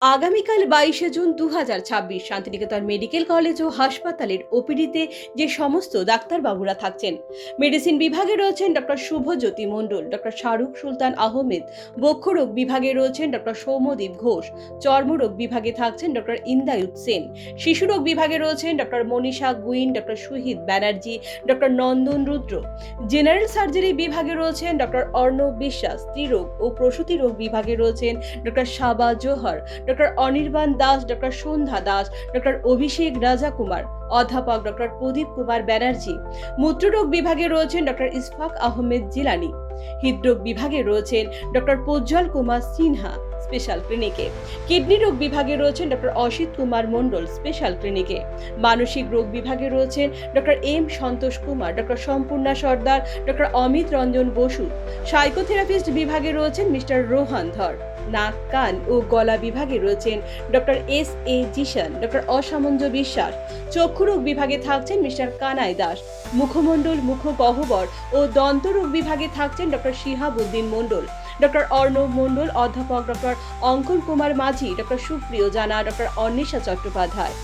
আগামীকাল 22শে June 2026 Santiniketan medical college ও হাসপাতালের ওপিডিতে যে সমস্ত ডাক্তারবাবুরা থাকছেন, মেডিসিন বিভাগে রয়েছেন ডক্টর শুভজ্যোতি মণ্ডল, ডক্টর শাহরুখ সুলতান আহমেদ, বক্ষরোগ বিভাগে রয়েছেন ডক্টর সৌম্যদীপ ঘোষ, চর্মরোগ বিভাগে থাকছেন ডক্টর ইন্দায়ুত সেন, শিশুরোগ বিভাগে রয়েছেন doctor Manisha Guin, doctor Suhit Banerjee, doctor Nandan Rudra, general surgery বিভাগে রয়েছেন ডক্টর অর্ণব বিশ্বাস, স্ত্রীরোগ ও প্রসূতি রোগ বিভাগে রয়েছেন ডক্টর সাবা জোহর, ডক্টর অনির্বাণ দাস, ডক্টর সন্ধ্যা দাস, ডক্টর অভিষেক রাজা কুমার, অধ্যাপক ডক্টর প্রদীপ কুমার ব্যানার্জি, মূত্ররোগ বিভাগে রয়েছেন ডক্টর ইসফাক আহমেদ জিলানি, হৃদরোগ বিভাগে রয়েছেন ডক্টর প্রজ্জ্বল কুমার সিনহা স্পেশাল ক্লিনিকে, কিডনি রোগ বিভাগে রয়েছেন ডক্টর অসিত কুমার মণ্ডল স্পেশাল ক্লিনিকে, মানসিক রোগ বিভাগে রয়েছেন doctor M Santosh Kumar, doctor Sampurna সর্দার, ডক্টর অমিত রঞ্জন বসু, সাইকোথেরাপিস্ট বিভাগে রয়েছেন মিস্টার রোহান ধর, নাক কান ও গলা বিভাগে রয়েছেন doctor S A Zishan, doctor Asamanja Biswas, চক্ষুরোগ বিভাগে থাকছেন মিস্টার কানাই দাস, মুখমণ্ডল মুখগহ্বর ও দন্তরোগ বিভাগে থাকছেন ডক্টর শিহাবুদ্দিন মণ্ডল, ডক্টর অর্ণব মণ্ডল, অধ্যাপক ডক্টর অঙ্কন কুমার মাঝি, ডক্টর সুপ্রিয় জানা, ডক্টর অন্বেষা চট্টোপাধ্যায়,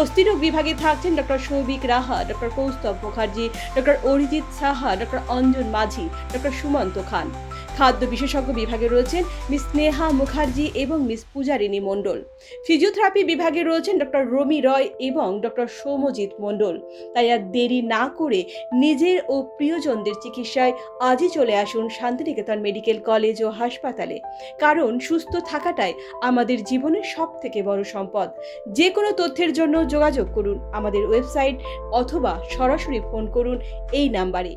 অস্থিরোগ বিভাগে থাকছেন doctor Souvik Raha, doctor Kaustav Mukherjee, doctor Arijit Saha, doctor Anjan Majhi, doctor Sumanta খান, খাদ্য বিশেষজ্ঞ বিভাগে রয়েছেন মিস স্নেহা মুখার্জি এবং মিস পূজারিনী মণ্ডল, ফিজিওথেরাপি বিভাগে রয়েছেন ডক্টর রমি রয় এবং ডক্টর সৌম্যজিৎ মণ্ডল। তাই আর দেরি না করে নিজের ও প্রিয়জনদের চিকিৎসায় আজই চলে আসুন শান্তিনিকেতন মেডিকেল কলেজ ও হাসপাতালে, কারণ সুস্থ থাকাটাই আমাদের জীবনের সবথেকে বড় সম্পদ। যে কোনো তথ্যের জন্য যোগাযোগ করুন আমাদের ওয়েবসাইট অথবা সরাসরি ফোন করুন এই নাম্বারে।